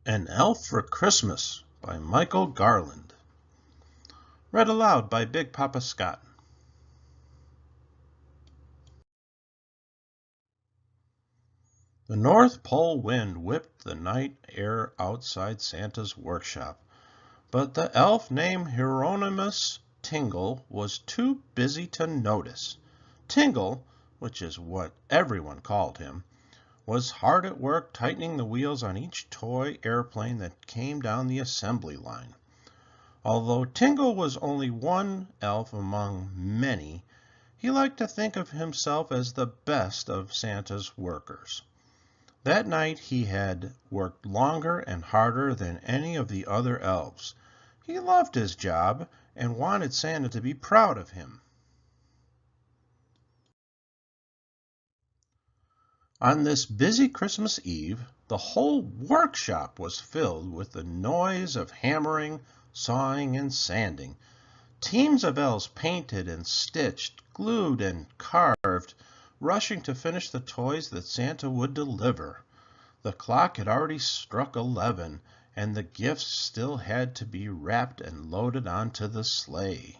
An Elf for Christmas by Michael Garland. Read aloud by Big Papa Scott. The North Pole wind whipped the night air outside Santa's workshop, but the elf named Hieronymus Tingle was too busy to notice. Tingle, which is what everyone called him, was hard at work tightening the wheels on each toy airplane that came down the assembly line. Although Tingle was only one elf among many, he liked to think of himself as the best of Santa's workers. That night he had worked longer and harder than any of the other elves. He loved his job and wanted Santa to be proud of him. On this busy Christmas Eve, the whole workshop was filled with the noise of hammering, sawing, and sanding. Teams of elves painted and stitched, glued and carved, rushing to finish the toys that Santa would deliver. The clock had already struck 11, and the gifts still had to be wrapped and loaded onto the sleigh.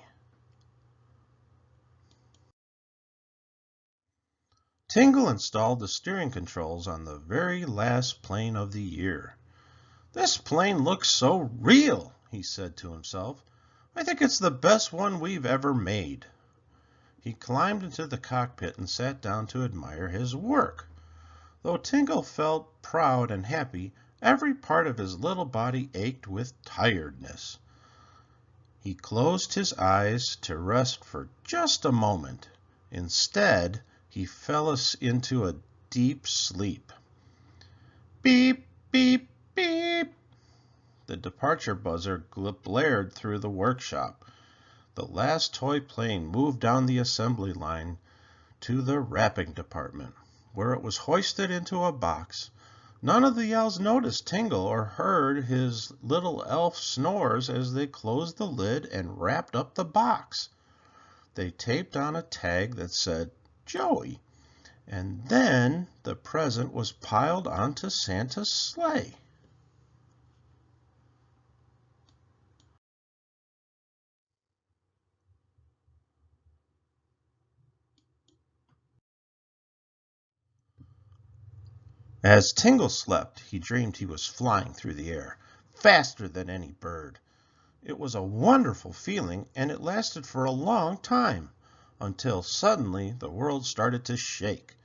Tingle installed the steering controls on the very last plane of the year. "This plane looks so real," he said to himself. "I think it's the best one we've ever made." He climbed into the cockpit and sat down to admire his work. Though Tingle felt proud and happy, every part of his little body ached with tiredness. He closed his eyes to rest for just a moment. Instead, he fell into a deep sleep. Beep, beep, beep. The departure buzzer blared through the workshop. The last toy plane moved down the assembly line to the wrapping department, where it was hoisted into a box. None of the elves noticed Tingle or heard his little elf snores as they closed the lid and wrapped up the box. They taped on a tag that said Joey, and then the present was piled onto Santa's sleigh. As Tingle slept, he dreamed he was flying through the air, faster than any bird. It was a wonderful feeling, and it lasted for a long time, until suddenly the world started to shake.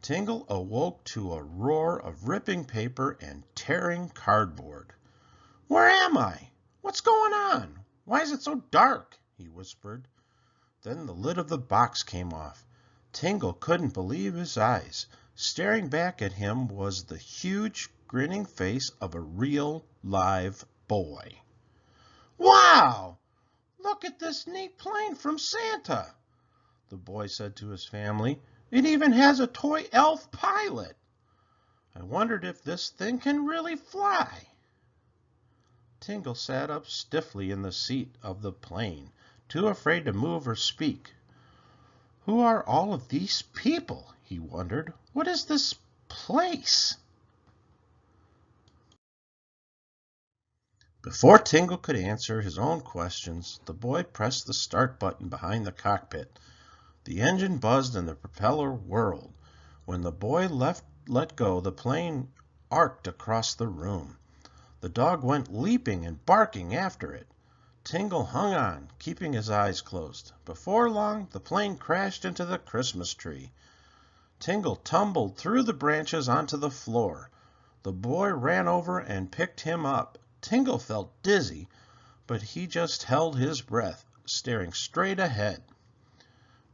Tingle awoke to a roar of ripping paper and tearing cardboard. "Where am I? What's going on? Why is it so dark?" he whispered. Then the lid of the box came off. Tingle couldn't believe his eyes. Staring back at him was the huge, grinning face of a real, live boy. "Wow! Look at this neat plane from Santa," the boy said to his family. "It even has a toy elf pilot. I wondered if this thing can really fly." Tingle sat up stiffly in the seat of the plane, too afraid to move or speak. Who are all of these people? He wondered. What is this place? Before Tingle could answer his own questions, the boy pressed the start button behind the cockpit. The engine buzzed and the propeller whirled. When the boy let go, the plane arced across the room. The dog went leaping and barking after it. Tingle hung on, keeping his eyes closed. Before long, the plane crashed into the Christmas tree. Tingle tumbled through the branches onto the floor. The boy ran over and picked him up. Tingle felt dizzy, but he just held his breath, staring straight ahead.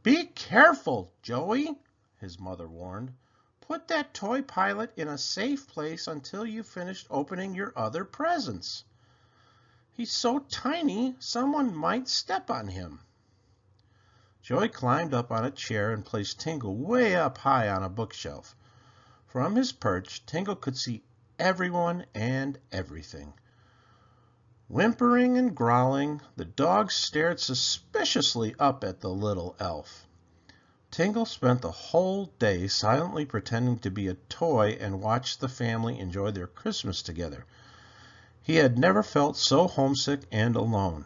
"Be careful, Joey," his mother warned. Put that toy pilot in a safe place until you finished opening your other presents. He's so tiny, someone might step on him. Joey climbed up on a chair and placed Tingle way up high on a bookshelf. From his perch, Tingle could see everyone and everything. Whimpering and growling, the dog stared suspiciously up at the little elf. Tingle spent the whole day silently pretending to be a toy and watched the family enjoy their Christmas together. He had never felt so homesick and alone.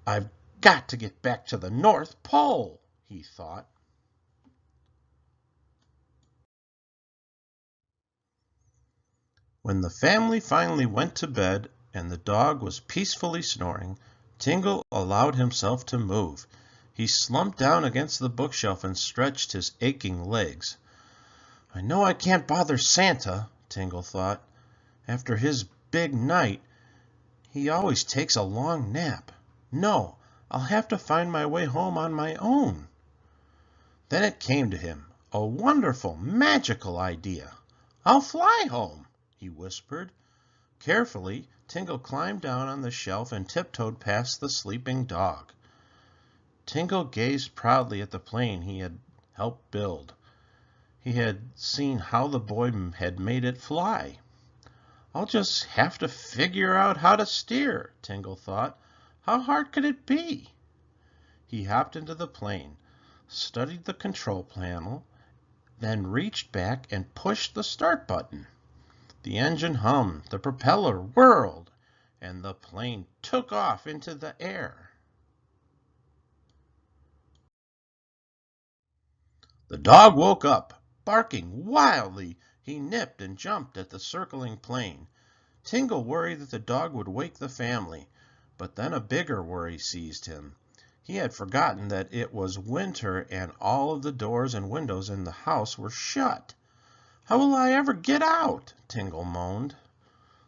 "I've got to get back to the North Pole," he thought. When the family finally went to bed and the dog was peacefully snoring, Tingle allowed himself to move. He slumped down against the bookshelf and stretched his aching legs. "I know I can't bother Santa," Tingle thought. "After his big night, he always takes a long nap. No, I'll have to find my way home on my own." Then it came to him, a wonderful, magical idea. "I'll fly home," he whispered. Carefully, Tingle climbed down on the shelf and tiptoed past the sleeping dog. Tingle gazed proudly at the plane he had helped build. He had seen how the boy had made it fly. "I'll just have to figure out how to steer," Tingle thought. "How hard could it be?" He hopped into the plane, studied the control panel, then reached back and pushed the start button. The engine hummed, the propeller whirled, and the plane took off into the air. The dog woke up. Barking wildly, he nipped and jumped at the circling plane. Tingle worried that the dog would wake the family, but then a bigger worry seized him. He had forgotten that it was winter and all of the doors and windows in the house were shut. "How will I ever get out?" Tingle moaned.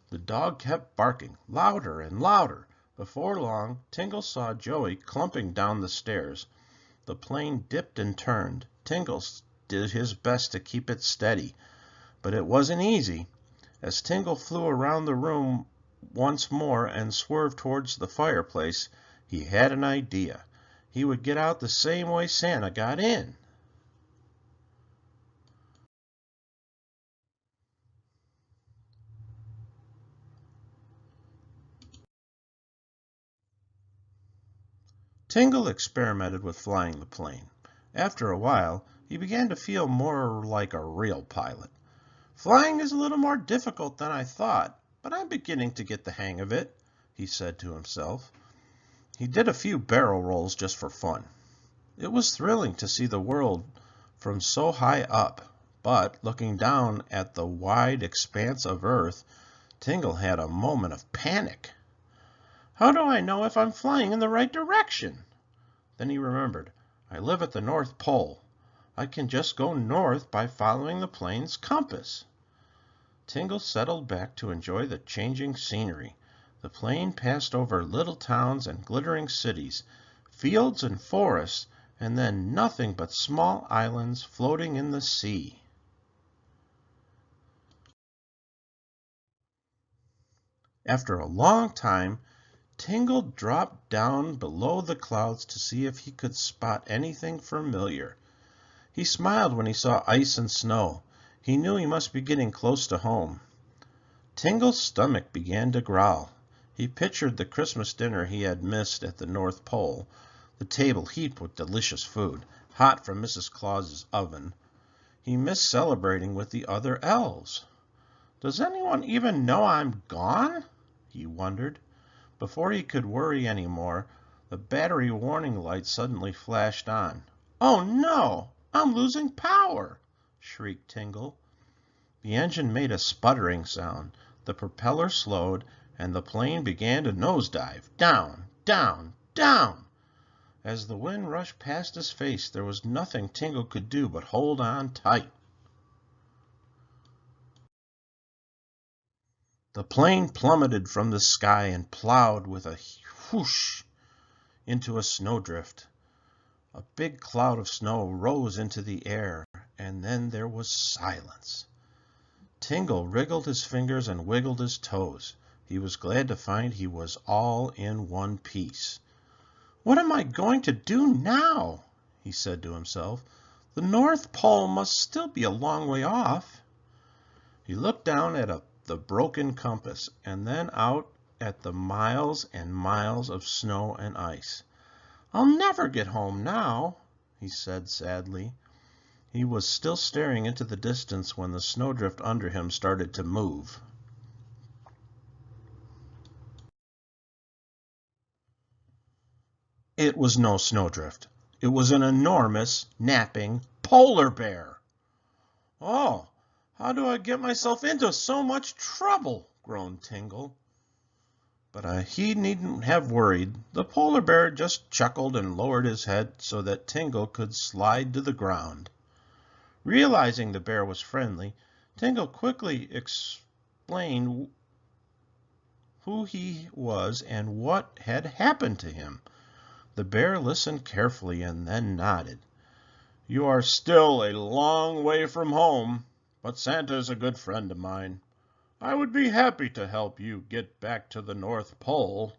The dog kept barking, louder and louder. Before long, Tingle saw Joey clumping down the stairs. The plane dipped and turned. Tingle did his best to keep it steady, but it wasn't easy. As Tingle flew around the room once more and swerved towards the fireplace, he had an idea. He would get out the same way Santa got in. Tingle experimented with flying the plane. After a while, he began to feel more like a real pilot. "Flying is a little more difficult than I thought, but I'm beginning to get the hang of it," he said to himself. He did a few barrel rolls just for fun. It was thrilling to see the world from so high up, but looking down at the wide expanse of earth, Tingle had a moment of panic. "How do I know if I'm flying in the right direction?" Then he remembered, "I live at the North Pole. I can just go north by following the plane's compass." Tingle settled back to enjoy the changing scenery. The plane passed over little towns and glittering cities, fields and forests, and then nothing but small islands floating in the sea. After a long time, Tingle dropped down below the clouds to see if he could spot anything familiar. He smiled when he saw ice and snow. He knew he must be getting close to home. Tingle's stomach began to growl. He pictured the Christmas dinner he had missed at the North Pole, the table heaped with delicious food, hot from Mrs. Claus's oven. He missed celebrating with the other elves. "Does anyone even know I'm gone?" he wondered. Before he could worry any more, the battery warning light suddenly flashed on. "Oh no! I'm losing power!" shrieked Tingle. The engine made a sputtering sound. The propeller slowed, and the plane began to nosedive. Down, down, down! As the wind rushed past his face, there was nothing Tingle could do but hold on tight. The plane plummeted from the sky and plowed with a whoosh into a snowdrift. A big cloud of snow rose into the air, and then there was silence. Tingle wriggled his fingers and wiggled his toes. He was glad to find he was all in one piece. "What am I going to do now?" he said to himself. "The North Pole must still be a long way off." He looked down at the broken compass, and then out at the miles and miles of snow and ice. "I'll never get home now," he said sadly. He was still staring into the distance when the snowdrift under him started to move. It was no snowdrift. It was an enormous, napping polar bear. "Oh, how do I get myself into so much trouble?" groaned Tingle. But he needn't have worried. The polar bear just chuckled and lowered his head so that Tingle could slide to the ground. Realizing the bear was friendly, Tingle quickly explained who he was and what had happened to him. The bear listened carefully and then nodded. "You are still a long way from home, but Santa is a good friend of mine. I would be happy to help you get back to the North Pole."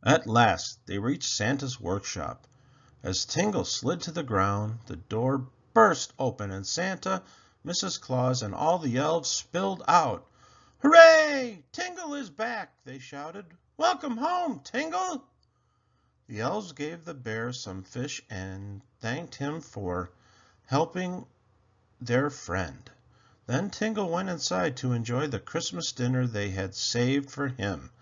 At last they reached Santa's workshop. As Tingle slid to the ground, the door burst open and Santa, Mrs. Claus, and all the elves spilled out. "Hooray! Tingle is back!" they shouted. "Welcome home, Tingle!" The elves gave the bear some fish and thanked him for helping their friend. Then Tingle went inside to enjoy the Christmas dinner they had saved for him.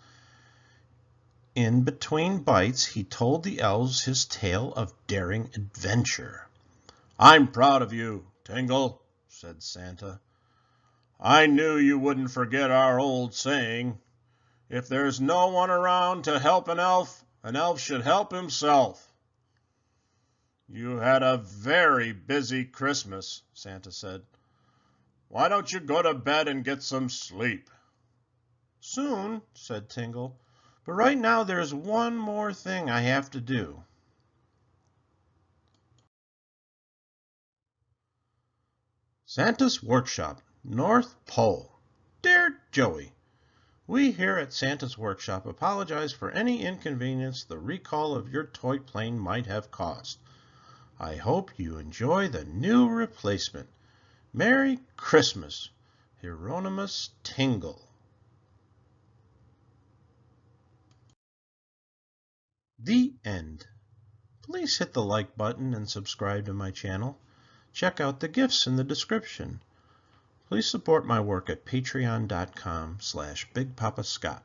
In between bites, he told the elves his tale of daring adventure. "I'm proud of you, Tingle," said Santa. "I knew you wouldn't forget our old saying, 'If there's no one around to help an elf should help himself.'" "You had a very busy Christmas," Santa said. "Why don't you go to bed and get some sleep?" "Soon," said Tingle. "But right now there's one more thing I have to do." Santa's Workshop, North Pole. Dear Joey, we here at Santa's Workshop apologize for any inconvenience the recall of your toy plane might have caused. I hope you enjoy the new replacement. Merry Christmas, Hieronymus Tingle. The end. Please hit the like button and subscribe to my channel. Check out the gifts in the description. Please support my work at patreon.com/BigPapaScott.